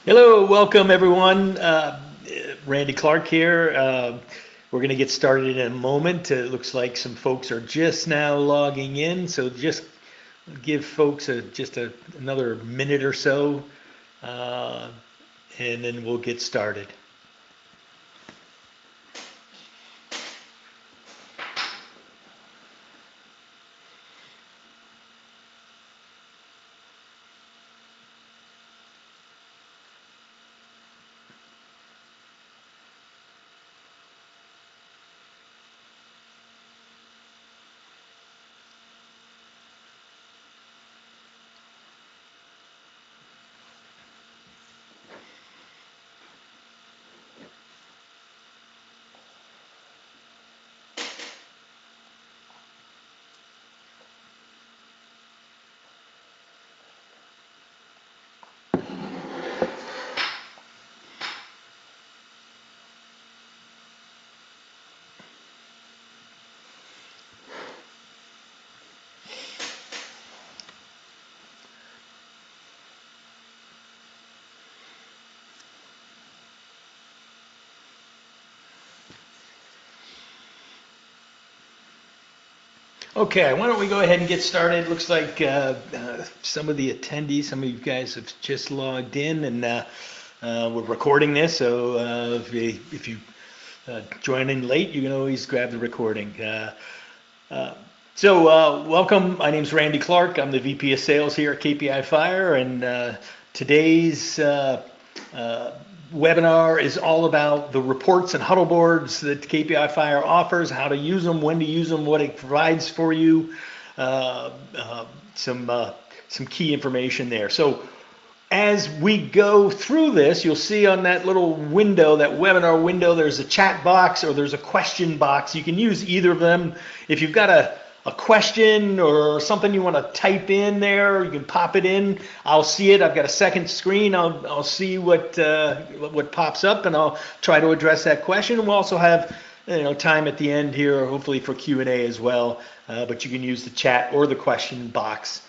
Hello, welcome everyone. Randy Clark here. We're going to get started in a moment. It looks like some folks are just now logging in, so just give folks another minute or so, uh, and then we'll get started. Okay, why don't we go ahead and get started? Looks like some of the attendees, some of you guys have just logged in, and we're recording this. So if you join in late, you can always grab the recording. Welcome. My name's Randy Clark. I'm the VP of Sales here at KPI Fire, and today's webinar is all about the reports and huddle boards that KPI Fire offers, how to use them, when to use them, what it provides for you, uh, uh, some key information there. So as we go through this, you'll see on that little window, that webinar window, there's a chat box or there's a question box. You can use either of them. If you've got a question or something you want to type in there, you can pop it in. I'll see it. I've got a second screen. I'll see what pops up, and I'll try to address that question. We'll also have time at the end here, hopefully for Q&A as well. But you can use the chat or the question box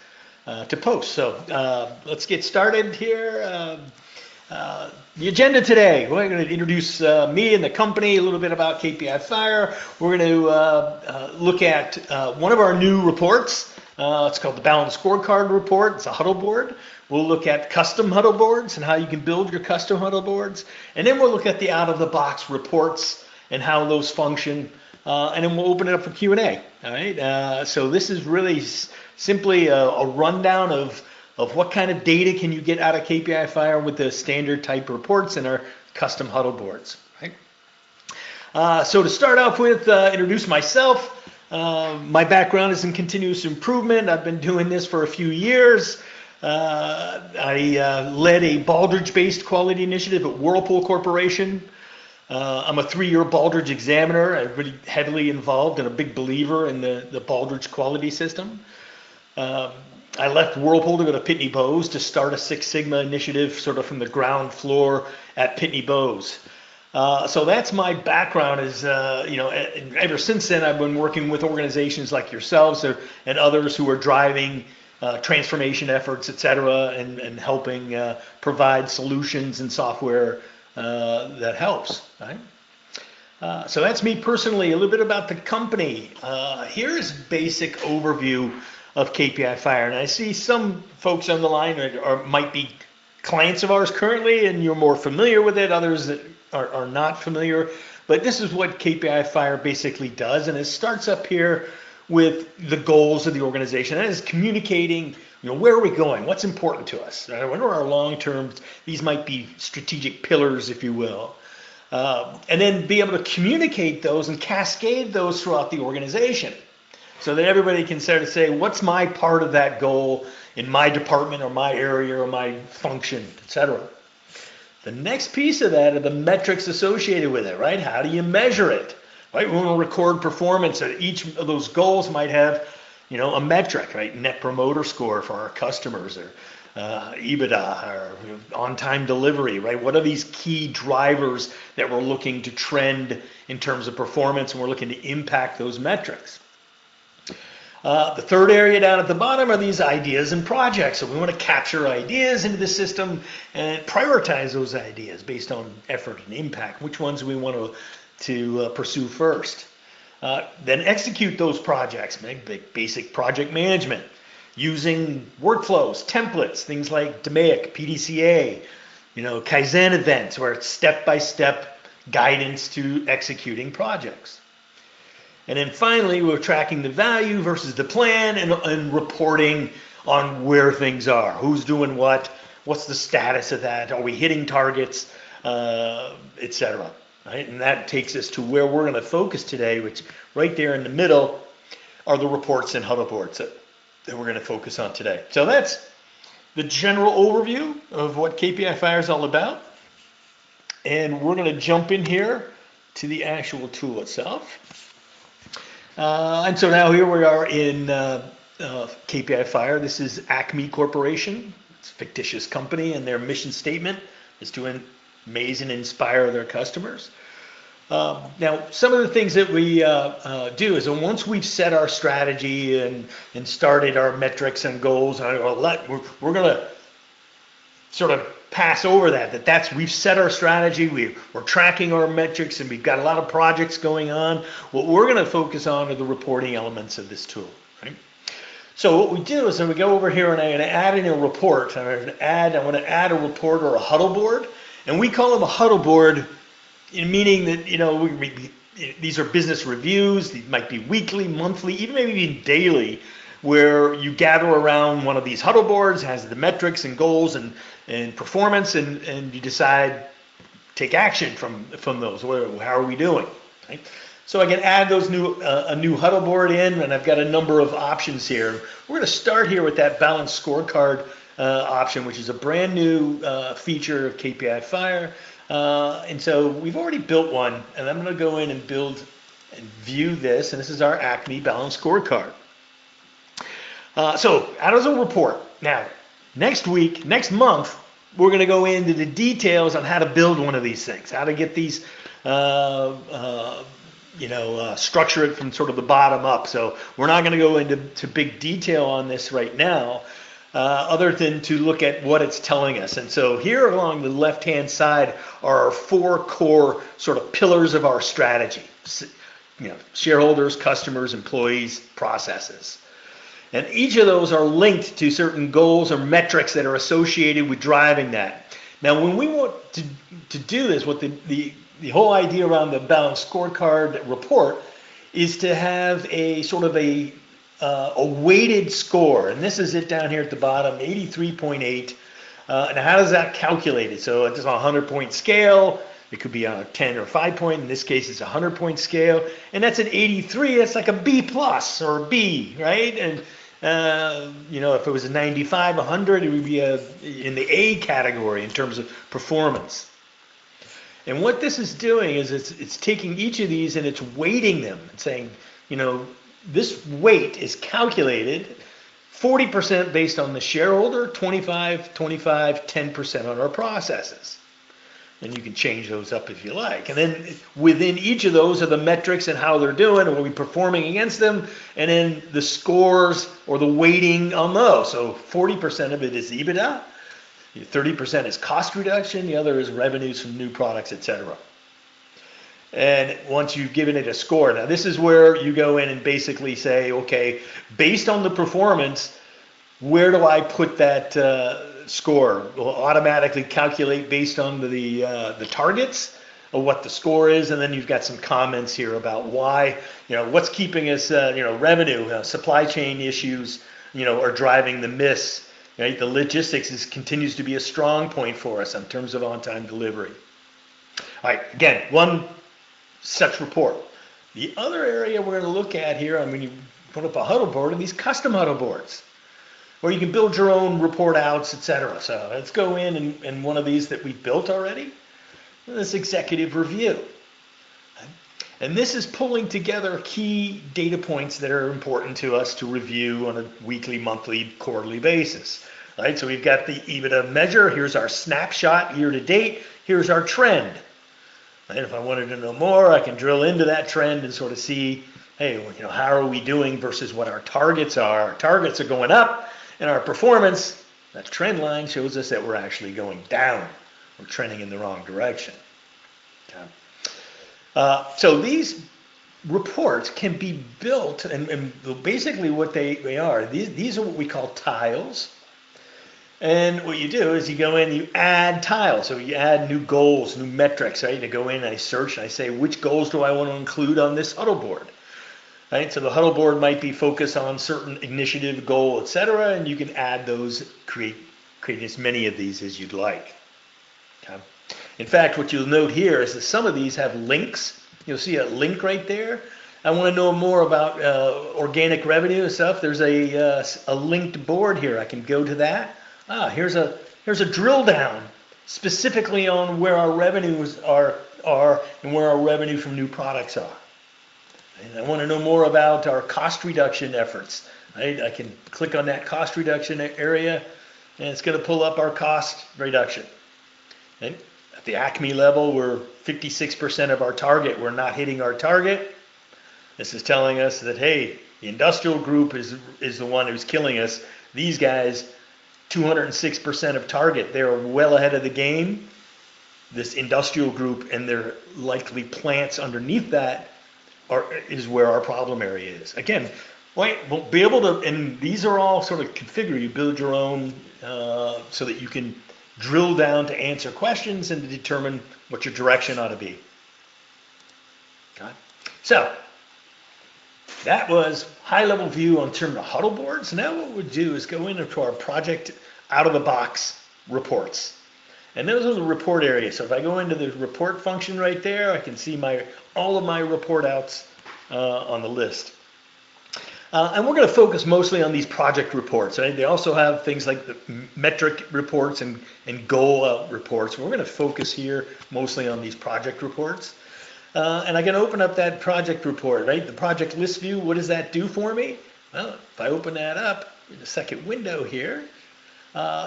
to post. So let's get started here. The agenda today, we're going to introduce me and the company, a little bit about KPI Fire. We're going to look at one of our new reports. It's called the Balanced Scorecard Report. It's a huddle board. We'll look at custom huddle boards and how you can build your custom huddle boards. And then we'll look at the out-of-the-box reports and how those function. And then we'll open it up for Q&A. All right. So this is really simply a rundown of what kind of data can you get out of KPI Fire with the standard type reports and our custom huddle boards. Right. So to start off with, introduce myself. My background is in continuous improvement. I've been doing this for a few years. I led a Baldrige-based quality initiative at Whirlpool Corporation. I'm a 3-year Baldrige examiner. I'm really heavily involved and a big believer in the Baldrige quality system. I left Whirlpool to go to Pitney Bowes to start a Six Sigma initiative sort of from the ground floor at Pitney Bowes. So that's my background is, and ever since then I've been working with organizations like yourselves and others who are driving transformation efforts, et cetera, and helping provide solutions and software that helps, right? So that's me personally. A little bit about the company. Here's basic overview of KPI Fire. And I see some folks on the line might be clients of ours currently, and you're more familiar with it. Others that are not familiar. But this is what KPI Fire basically does. And it starts up here with the goals of the organization. That is communicating, where are we going? What's important to us? Right? What are our long-term, these might be strategic pillars, if you will. And then be able to communicate those and cascade those throughout the organization so that everybody can sort of say, what's my part of that goal in my department or my area or my function, et cetera. The next piece of that are the metrics associated with it, right? How do you measure it? Right? We want to record performance. Each of those goals might have, a metric, right? Net promoter score for our customers, or EBITDA, or on-time delivery, right? What are these key drivers that we're looking to trend in terms of performance, and we're looking to impact those metrics? The third area down at the bottom are these ideas and projects. So we want to capture ideas into the system and prioritize those ideas based on effort and impact. Which ones we want to pursue first. Then execute those projects, make basic project management using workflows, templates, things like DMAIC, PDCA, Kaizen events, where it's step-by-step guidance to executing projects. And then finally, we're tracking the value versus the plan and reporting on where things are, who's doing what, what's the status of that, are we hitting targets, etc. Right? And that takes us to where we're going to focus today, which right there in the middle are the reports and huddle boards that we're going to focus on today. So that's the general overview of what KPI Fire is all about. And we're going to jump in here to the actual tool itself. And so now here we are in KPI Fire. This is Acme Corporation. It's a fictitious company, and their mission statement is to amaze and inspire their customers. Now, some of the things that we do is once we've set our strategy and started our metrics and goals, we're going to sort of pass over that's we've set our strategy, we're tracking our metrics, and we've got a lot of projects going on. What we're going to focus on are the reporting elements of this tool. Right? So what we do is we go over here and I'm going to add in a report. I want to add a report or a huddle board, and we call them a huddle board, meaning that these are business reviews. These might be weekly, monthly, even maybe even daily, where you gather around one of these huddle boards, has the metrics and goals and performance, and you decide, take action from those. How are we doing? Right? So I can add those a new huddle board in, and I've got a number of options here. We're going to start here with that balanced scorecard option, which is a brand new feature of KPI Fire. And so we've already built one, and I'm going to go in and build and view this, and this is our Acme Balanced Scorecard. So how does it report? Now, next month, we're going to go into the details on how to build one of these things, how to get these, structure it from sort of the bottom up. So we're not going to go into big detail on this right now, other than to look at what it's telling us. And so here along the left-hand side are our 4 core sort of pillars of our strategy. Shareholders, customers, employees, processes. And each of those are linked to certain goals or metrics that are associated with driving that. Now, when we want to do this, what the whole idea around the balanced scorecard report is to have a sort of a weighted score. And this is it down here at the bottom, 83.8. Now, how does that calculate it? So it's on a 100-point scale. It could be on a 10 or 5-point. In this case, it's a 100-point scale. And that's an 83. That's like a B plus or a B, right? And, if it was a 95, 100, it would be in the A category in terms of performance. And what this is doing is it's taking each of these and it's weighting them and saying, this weight is calculated 40% based on the shareholder, 25, 10% on our processes. And you can change those up if you like. And then within each of those are the metrics and how they're doing, and are we performing against them, and then the scores or the weighting on those. So 40% of it is EBITDA, 30% is cost reduction, the other is revenues from new products, etc. And once you've given it a score, now this is where you go in and basically say, okay, based on the performance, where do I put that score? We'll automatically calculate based on the targets of what the score is, and then you've got some comments here about why, what's keeping us, revenue, supply chain issues, are driving the miss. Right? The logistics continues to be a strong point for us in terms of on-time delivery. All right, again, one such report. The other area we're going to look at here, when you put up a huddle board, are these custom huddle boards, where you can build your own report outs, etc. So let's go in one of these that we've built already. This executive review. And this is pulling together key data points that are important to us to review on a weekly, monthly, quarterly basis. Right? So we've got the EBITDA measure. Here's our snapshot year to date. Here's our trend. And if I wanted to know more, I can drill into that trend and sort of see hey, how are we doing versus what our targets are? Our targets are going up, and our performance, that trend line shows us that we're actually going down. We're trending in the wrong direction. Okay. So these reports can be built, and basically what they are, these are what we call tiles. And what you do is you go in, you add tiles. So you add new goals, new metrics, right? You go in and I search and I say, which goals do I want to include on this huddle board? Right? So the huddle board might be focused on certain initiative, goal, etc. And you can add those, create as many of these as you'd like. Okay? In fact, what you'll note here is that some of these have links. You'll see a link right there. I want to know more about organic revenue and stuff. There's a linked board here. I can go to that. Here's a drill down specifically on where our revenues are and where our revenue from new products are. And I want to know more about our cost reduction efforts. Right? I can click on that cost reduction area, and it's going to pull up our cost reduction. And at the Acme level, we're 56% of our target. We're not hitting our target. This is telling us that, hey, the industrial group is the one who's killing us. These guys, 206% of target. They're well ahead of the game. This industrial group and their likely plants underneath that is where our problem area is. Again, we'll be able to, and these are all sort of configured. You build your own so that you can drill down to answer questions and to determine what your direction ought to be. Okay. So that was high-level view on terms of huddle boards. Now what we'll do is go into our project out-of-the-box reports. And those are the report areas. So if I go into the report function right there, I can see all of my report outs on the list. And we're going to focus mostly on these project reports. Right? They also have things like the metric reports and goal reports. We're going to focus here mostly on these project reports. And I can open up that project report, right? The project list view, what does that do for me? Well, if I open that up in the second window here,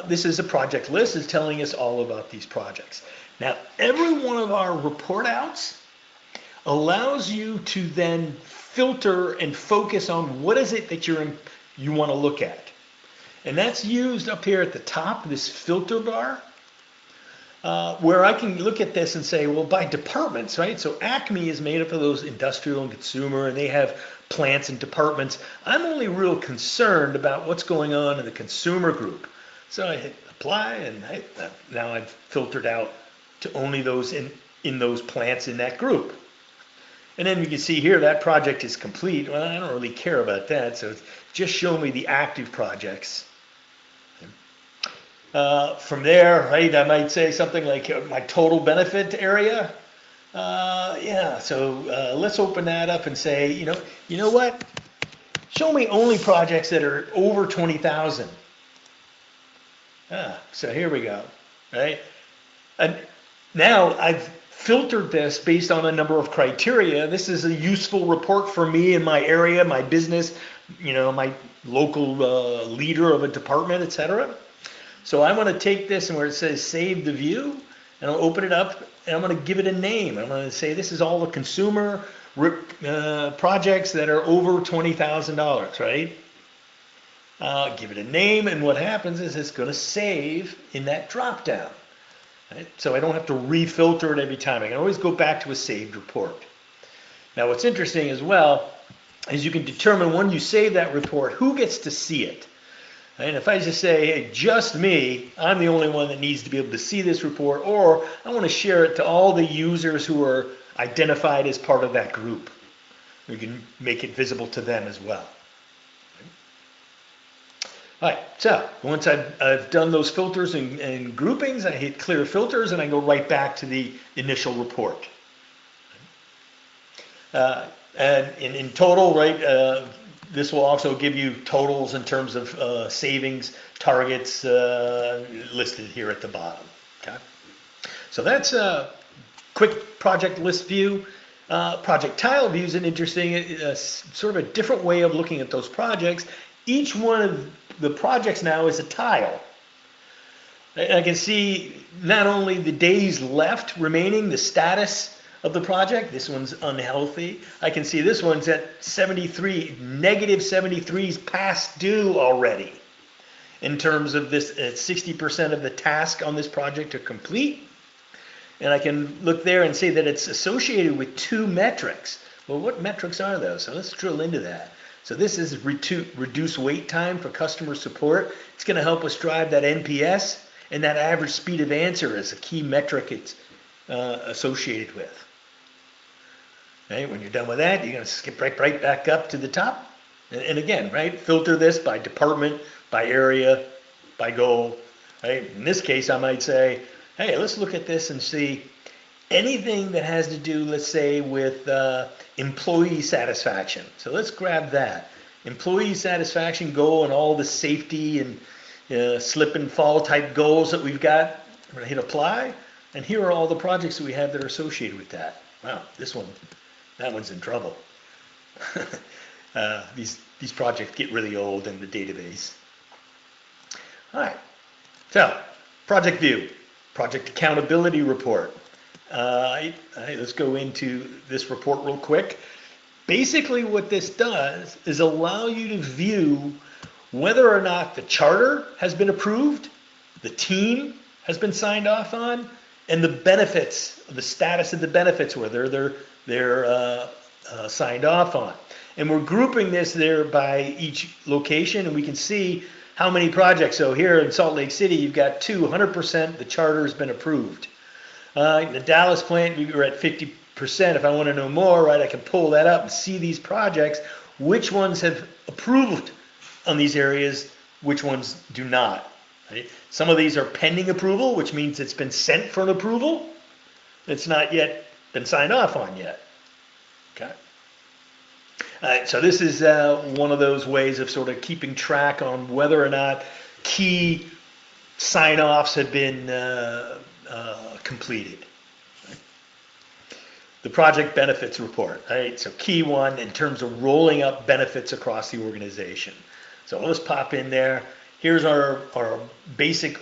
this is a project list. It's telling us all about these projects. Now, every one of our report outs allows you to then filter and focus on what is it that you want to look at. And that's used up here at the top, this filter bar. Where I can look at this and say, well, by departments, right? So Acme is made up of those industrial and consumer, and they have plants and departments. I'm only real concerned about what's going on in the consumer group. So I hit apply, and now I've filtered out to only those in those plants in that group. And then you can see here that project is complete. Well, I don't really care about that, so just show me the active projects. From there, right, I might say something like my total benefit area. So let's open that up and say, you know what? Show me only projects that are over 20,000. So here we go, right? And now I've filtered this based on a number of criteria. This is a useful report for me in my area, my business, my local leader of a department, etc. So I want to take this and where it says save the view, and I'll open it up and I'm going to give it a name. I'm going to say this is all the consumer projects that are over $20,000, right? Give it a name, and what happens is it's going to save in that drop down. Right? So I don't have to refilter it every time. I can always go back to a saved report. Now what's interesting as well is you can determine when you save that report, who gets to see it. And if I just say, hey, just me, I'm the only one that needs to be able to see this report, or I want to share it to all the users who are identified as part of that group. We can make it visible to them as well. All right, so once I've done those filters and groupings, I hit clear filters and I go right back to the initial report. And in total, right, this will also give you totals in terms of savings, targets listed here at the bottom. Okay, so that's a quick project list view. Project tile view is an interesting, sort of a different way of looking at those projects. Each one of the projects now is a tile. I can see not only the days left remaining, the status of the project. This one's unhealthy. I can see this one's at 73, negative 73 is past due already. In terms of this, 60% of the task on this project are complete. And I can look there and say that it's associated with 2 metrics. Well, what metrics are those? So let's drill into that. So this is reduce wait time for customer support. It's going to help us drive that NPS, and that average speed of answer is a key metric it's associated with. Right? When you're done with that, you're going to skip right back up to the top. And again, right, filter this by department, by area, by goal. Right? In this case, I might say, hey, let's look at this and see anything that has to do, let's say, with employee satisfaction. So let's grab that. Employee satisfaction goal and all the safety and slip and fall type goals that we've got. I'm going to hit apply. And here are all the projects that we have that are associated with that. Wow, that one's in trouble. These projects get really old in the database. All right, so project view, project accountability report. Let's go into this report real quick. Basically what this does is allow you to view whether or not the charter has been approved, the team has been signed off on, and the benefits, the status of the benefits, whether they're signed off on. And we're grouping this there by each location, and we can see how many projects. So here in Salt Lake City, you've got 100% the charter has been approved. The Dallas plant, we were at 50%. If I want to know more, right, I can pull that up and see these projects, which ones have approved on these areas, which ones do not. Right? Some of these are pending approval, which means it's been sent for an approval. It's not yet been signed off on yet. Okay. All right, so this is one of those ways of sort of keeping track on whether or not key sign-offs have been completed. The project benefits report, right? So key one in terms of rolling up benefits across the organization. So let's pop in there. Here's our basic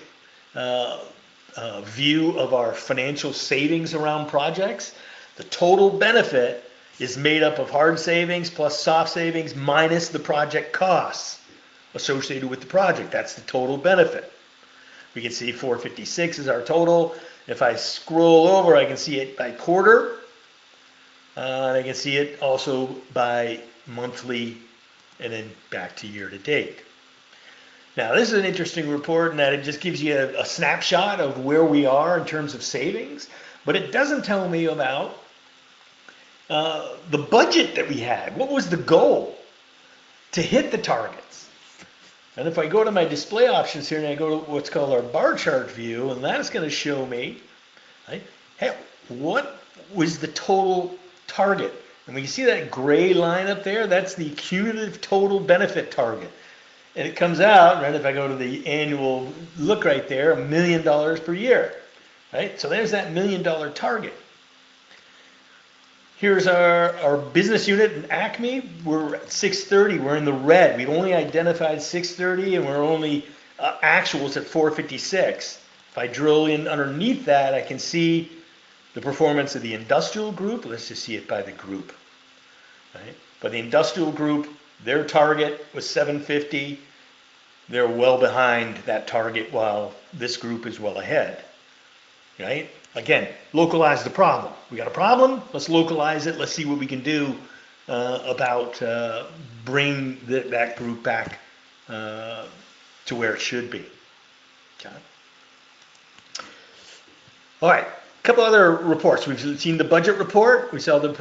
view of our financial savings around projects. The total benefit is made up of hard savings plus soft savings minus the project costs associated with the project. That's the total benefit. We can see 456 is our total. If I scroll over, I can see it by quarter. And I can see it also by monthly and then back to year to date. Now, this is an interesting report in that it just gives you a snapshot of where we are in terms of savings, but it doesn't tell me about the budget that we had. What was the goal to hit the targets? And if I go to my display options here and I go to what's called our bar chart view, and that's going to show me, right, hey, what was the total target? And we can see that gray line up there, that's the cumulative total benefit target. And it comes out, right, if I go to the annual look right there, $1 million per year. Right? So there's that $1 million target. Here's our business unit in Acme. We're at 630. We're in the red. We've only identified 630 and we're only actuals at 456. If I drill in underneath that, I can see the performance of the industrial group. Let's just see it by the group. Right? But the industrial group, their target was 750. They're well behind that target while this group is well ahead. Right? Again, localize the problem. We got a problem, let's localize it, let's see what we can do about bring that group back to where it should be. Okay. All right, a couple other reports. We've seen the budget report, we saw the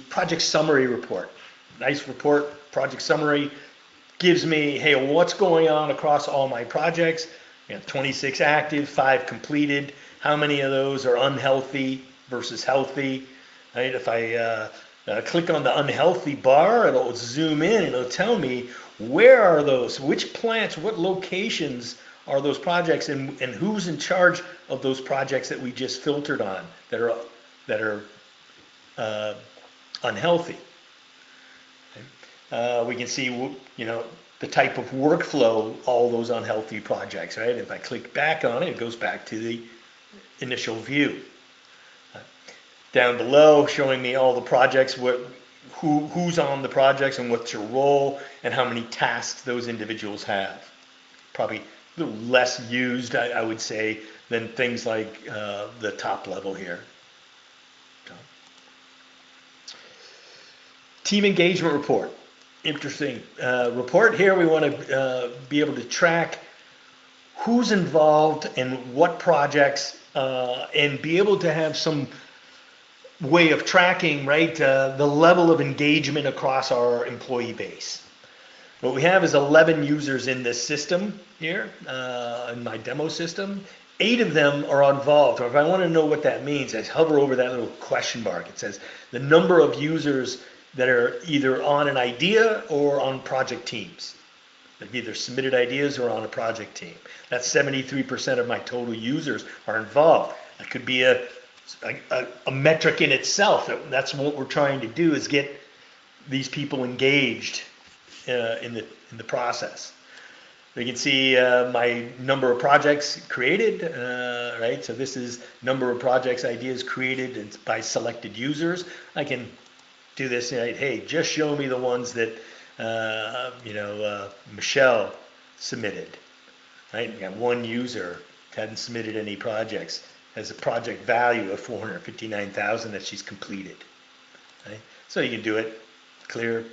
project summary report. Nice report, project summary. Gives me, hey, what's going on across all my projects? 26 active, 5 completed. How many of those are unhealthy versus healthy? Right? If I click on the unhealthy bar, it'll zoom in and it'll tell me where are those, which plants, what locations are those projects, and who's in charge of those projects that we just filtered on that are unhealthy. Okay? We can see, the type of workflow, all those unhealthy projects, right? If I click back on it, it goes back to the initial view. Down below, showing me all the projects, who's on the projects and what's your role and how many tasks those individuals have. Probably a little less used, I would say, than things like the top level here. So. Team engagement report. Interesting report here. We want to be able to track who's involved in what projects and be able to have some way of tracking, right, the level of engagement across our employee base. What we have is 11 users in this system here, in my demo system. 8 of them are involved, or if I want to know what that means, I hover over that little question mark. It says the number of users that are either on an idea or on project teams. They've either submitted ideas or on a project team. That's 73% of my total users are involved. That could be a metric in itself. That's what we're trying to do, is get these people engaged in the process. We can see my number of projects created, right? So this is number of projects, ideas created by selected users. I can do this, right? Hey, just show me the ones that Michelle submitted, right? We got one user, hadn't submitted any projects, has a project value of 459,000 that she's completed, right? So you can do it clear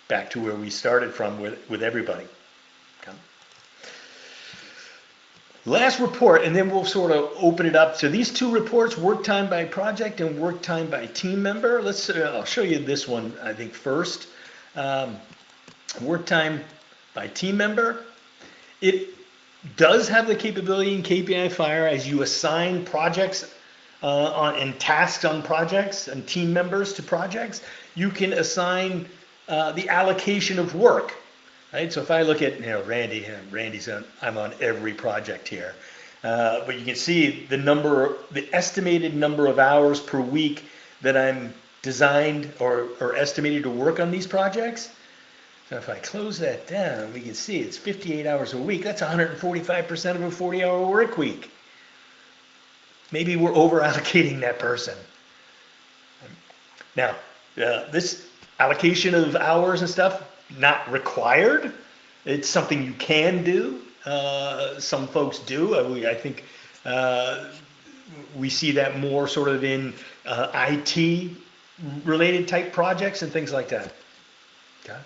back to where we started from with everybody. Okay. Last report, and then we'll sort of open it up. So these 2 reports, work time by project and work time by team member. I'll show you this one, I think, first. Work time by team member. It does have the capability in KPI Fire as you assign projects and tasks on projects and team members to projects. You can assign the allocation of work. Right? So if I look at Randy's I'm on every project here, but you can see the estimated number of hours per week that I'm designed or estimated to work on these projects. So if I close that down, we can see it's 58 hours a week. That's 145% of a 40-hour work week. Maybe we're over allocating that person. Now, this allocation of hours and stuff, not required. It's something you can do. Some folks do. I think we see that more sort of in IT related type projects and things like that. Okay.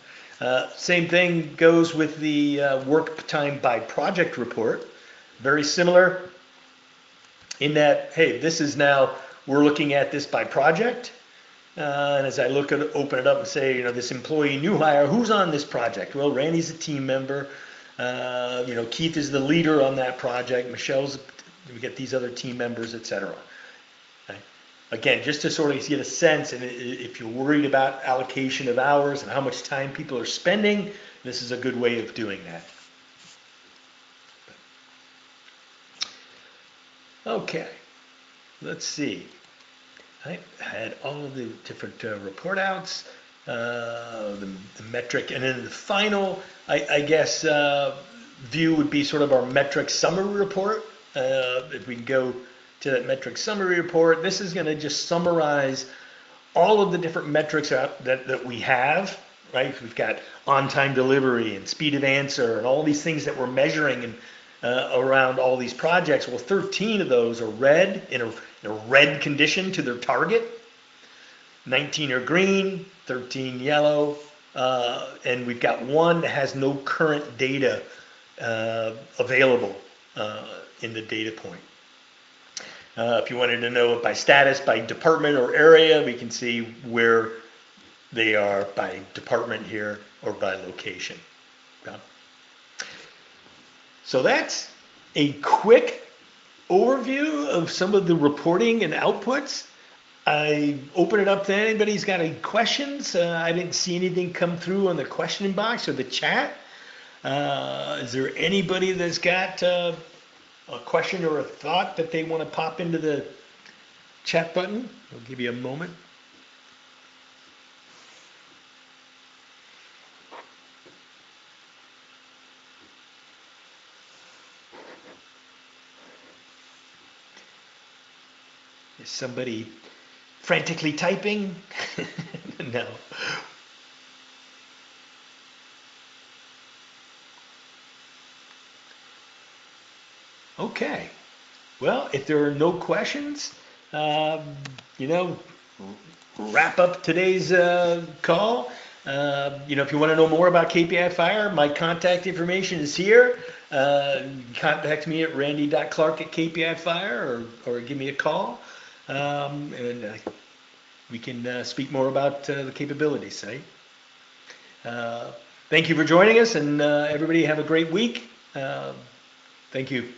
Same thing goes with the work time by project report. Very similar in that, hey, this is now, we're looking at this by project. And as I open it up and say, this employee new hire, who's on this project? Well, Randy's a team member. Keith is the leader on that project. We get these other team members, etc. Okay. Again, just to sort of get a sense, and if you're worried about allocation of hours and how much time people are spending, this is a good way of doing that. Okay, let's see. I had all of the different report outs, the metric, and then the final, I guess, view would be sort of our metric summary report. If we can go to that metric summary report, this is going to just summarize all of the different metrics that we have, right? We've got on-time delivery and speed of answer and all these things that we're measuring and around all these projects. Well, 13 of those are red, in a red condition to their target. 19 are green, 13 yellow, and we've got one that has no current data available in the data point. If you wanted to know it by status, by department or area, we can see where they are by department here or by location. Okay. So that's a quick overview of some of the reporting and outputs. I open it up to anybody who's got any questions. I didn't see anything come through on the question box or the chat. Is there anybody that's got a question or a thought that they want to pop into the chat button? I'll give you a moment. Is somebody frantically typing? No. Okay. Well, if there are no questions, um, you know, wrap up today's call. If you want to know more about KPI Fire, my contact information is here. Contact me at randy.clark@kpifire or give me a call. And we can speak more about the capabilities, right? Uh, Thank you for joining us, and everybody have a great week. Thank you.